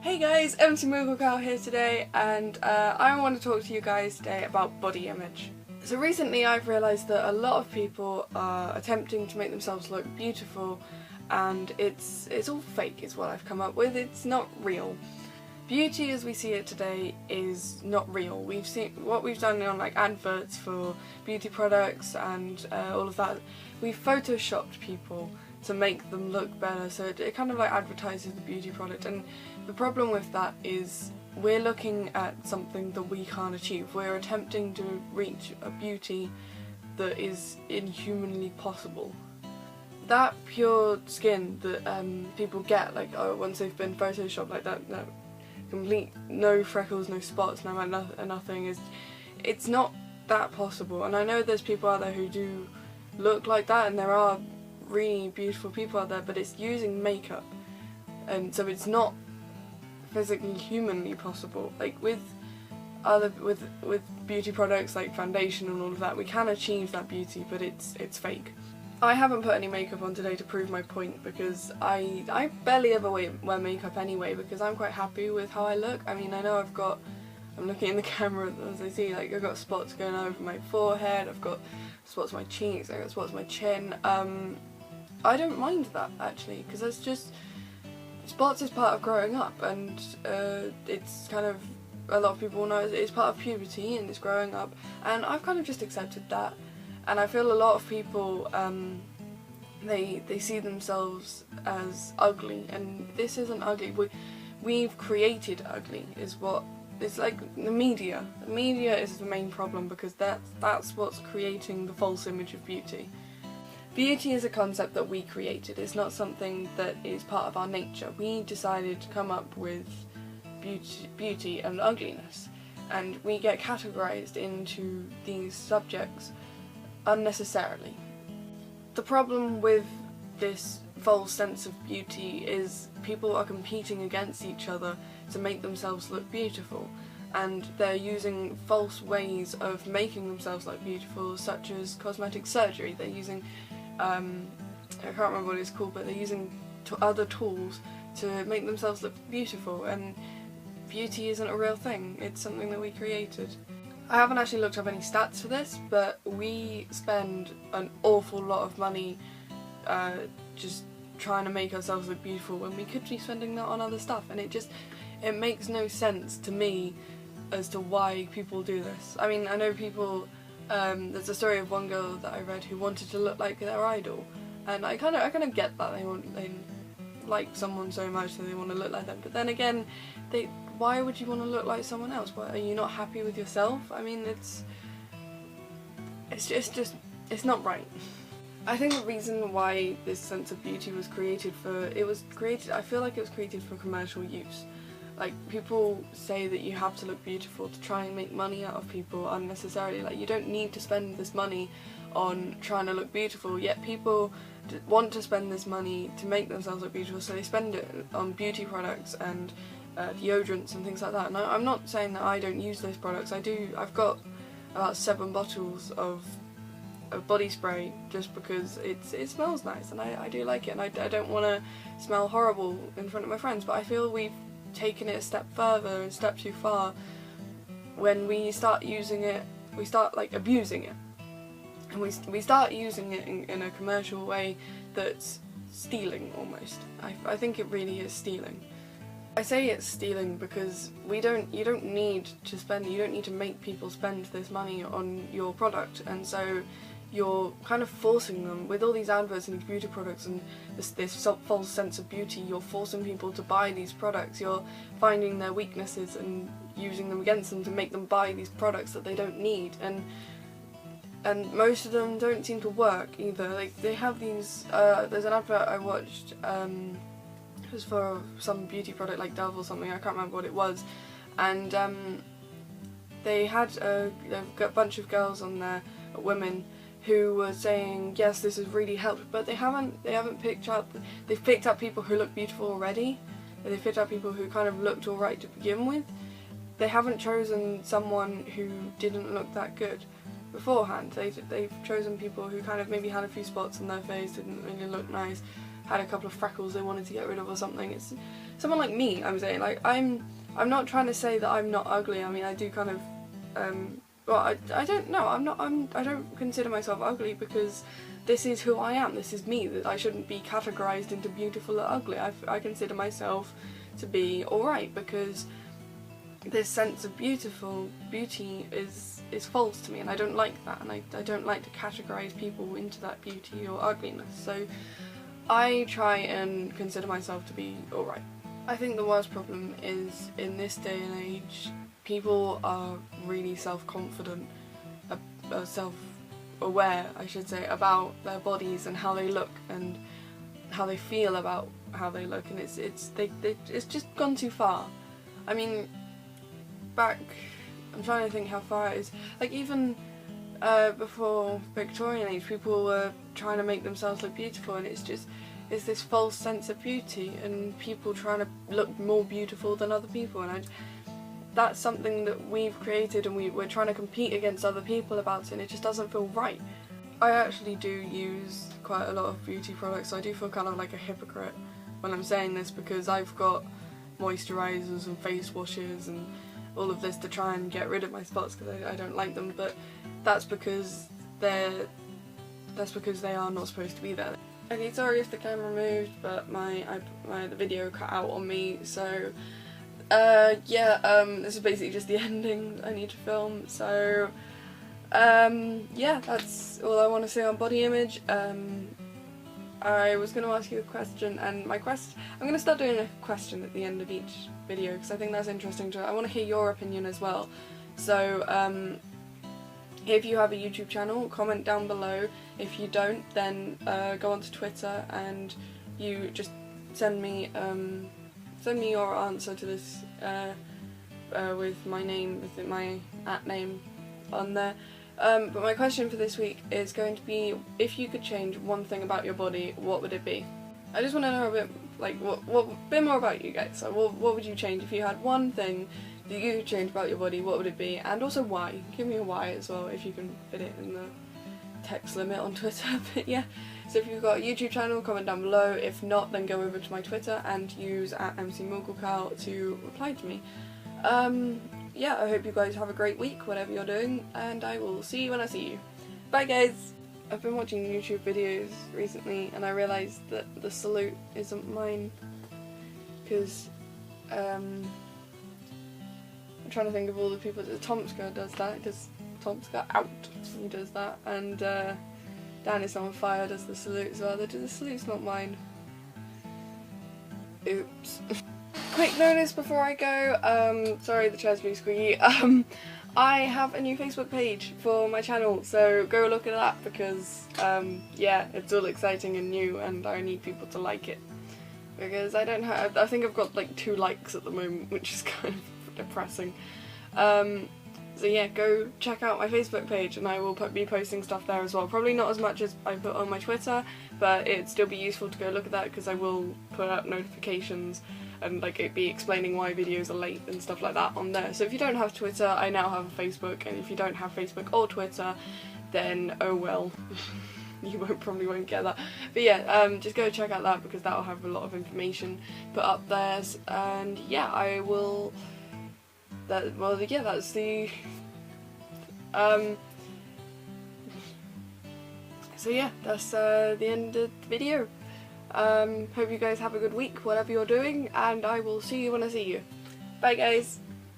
Hey guys, MCMoogleCow here today, and I want to talk to you guys today about body image. So recently I've realised that a lot of people are attempting to make themselves look beautiful, and it's all fake is what I've come up with. It's not real. Beauty as we see it today is not real. We've seen what we've done on like adverts for beauty products and all of that. We've photoshopped people to make them look better, so it kind of like advertises the beauty product, and the problem with that is we're looking at something that we can't achieve. We're attempting to reach a beauty that is inhumanly possible. That pure skin that people get, like once they've been photoshopped like that complete no freckles, no spots, no nothing, it's not that possible. And I know there's people out there who do look like that, and there are really beautiful people out there, but it's using makeup, and so it's not physically humanly possible. Like with beauty products like foundation and all of that, we can achieve that beauty, but it's fake. I haven't put any makeup on today to prove my point, because I barely ever wear makeup anyway, because I'm quite happy with how I look. I mean, I know I'm looking in the camera as I see, like I've got spots going over my forehead, I've got spots on my cheeks, I've got spots on my chin. I don't mind that actually, because it's just, spots is part of growing up, and it's kind of, a lot of people know it's part of puberty and it's growing up, and I've kind of just accepted that. And I feel a lot of people, they see themselves as ugly, and this isn't ugly. We've created ugly, is what, it's like the media. The media is the main problem, because that's what's creating the false image of beauty. Beauty is a concept that we created. It's not something that is part of our nature. We decided to come up with beauty and ugliness, and we get categorized into these subjects unnecessarily. The problem with this false sense of beauty is people are competing against each other to make themselves look beautiful, and they're using false ways of making themselves look beautiful, such as cosmetic surgery. They're using I can't remember what it's called, but they're using other tools to make themselves look beautiful, and beauty isn't a real thing. It's something that we created. I haven't actually looked up any stats for this, but we spend an awful lot of money just trying to make ourselves look beautiful when we could be spending that on other stuff, and it makes no sense to me as to why people do this. I mean, I know people, there's a story of one girl that I read who wanted to look like their idol, and I kind of get that. They like someone so much that they want to look like them, but then again, why would you want to look like someone else? Why, are you not happy with yourself? I mean, it's not right. I think the reason why this sense of beauty was created, I feel like it was created for commercial use. Like, people say that you have to look beautiful to try and make money out of people unnecessarily. Like, you don't need to spend this money on trying to look beautiful, yet people want to spend this money to make themselves look beautiful, so they spend it on beauty products and deodorants and things like that. And I'm not saying that I don't use those products. I do. I've got about 7 bottles of body spray just because it smells nice, and I do like it, and I don't want to smell horrible in front of my friends, but I feel we've taken it a step further, a step too far, when we start using it, we start like abusing it, and we start using it in a commercial way that's stealing almost. I think it really is stealing. I say it's stealing because you don't need to make people spend this money on your product, and so you're kind of forcing them with all these adverts and these beauty products and this false sense of beauty. You're forcing people to buy these products. You're finding their weaknesses and using them against them to make them buy these products that they don't need, and most of them don't seem to work either. Like, they have these, there's an advert I watched, it was for some beauty product like Dove or something, I can't remember what it was, and they had a bunch of girls on there, women, who were saying, yes, this has really helped, but they haven't picked up, they've picked up people who look beautiful already, they've picked up people who kind of looked alright to begin with. They haven't chosen someone who didn't look that good beforehand. They've chosen people who kind of maybe had a few spots on their face, didn't really look nice, had a couple of freckles they wanted to get rid of or something. It's someone like me, I'm saying. Like, I'm not trying to say that I'm not ugly. I mean, I do kind of, well, I don't know, I don't consider myself ugly because this is who I am, this is me, that I shouldn't be categorised into beautiful or ugly. I consider myself to be alright because this sense of beauty is false to me, and I don't like that, and I don't like to categorise people into that beauty or ugliness, so I try and consider myself to be alright. I think the worst problem is, in this day and age, people are really self-confident, self-aware, I should say, about their bodies and how they look and how they feel about how they look, and it's just gone too far. I mean, back, I'm trying to think how far it is, like even before Victorian age, people were trying to make themselves look beautiful, and it's this false sense of beauty and people trying to look more beautiful than other people, and that's something that we've created, and we're trying to compete against other people about it, and it just doesn't feel right. I actually do use quite a lot of beauty products, so I do feel kind of like a hypocrite when I'm saying this, because I've got moisturisers and face washes and all of this to try and get rid of my spots because I don't like them, but that's because they are not supposed to be there. Okay, sorry if the camera moved, but the video cut out on me, so this is basically just the ending I need to film, so yeah, that's all I want to say on body image. I was going to ask you a question, and I'm going to start doing a question at the end of each video because I think that's interesting. I want to hear your opinion as well. So if you have a YouTube channel, comment down below. If you don't, then go onto Twitter and you just send me your answer to this with my name, with my @name on there. But my question for this week is going to be, if you could change one thing about your body, what would it be? I just want to know a bit, like, bit more about you guys. So what would you change if you had one thing that you could change about your body? What would it be? And also why? Give me a why as well, if you can fit it in the text limit on Twitter. But yeah, so if you've got a YouTube channel, comment down below. If not, then go over to my Twitter and use @MCMoogleCow to reply to me. Yeah, I hope you guys have a great week, whatever you're doing, and I will see you when I see you. Bye guys! I've been watching YouTube videos recently and I realised that the salute isn't mine, because I'm trying to think of all the people. Tomska does that, because Tomska out, he does that, and Dan is on fire does the salute as well. The salute's not mine. Oops. Quick notice before I go, sorry the chair's really squeaky, I have a new Facebook page for my channel, so go look at that because, yeah, it's all exciting and new and I need people to like it. Because I think I've got like 2 likes at the moment, which is kind of depressing. So yeah, go check out my Facebook page and I will be posting stuff there as well. Probably not as much as I put on my Twitter, but it'd still be useful to go look at that because I will put out notifications and like it'd be explaining why videos are late and stuff like that on there. So if you don't have Twitter, I now have a Facebook, and if you don't have Facebook or Twitter, then oh well. You probably won't get that. But yeah, just go check out that because that'll have a lot of information put up there, and yeah, I will... well, yeah, that's the... so yeah, that's the end of the video. Hope you guys have a good week, whatever you're doing, and I will see you when I see you. Bye guys!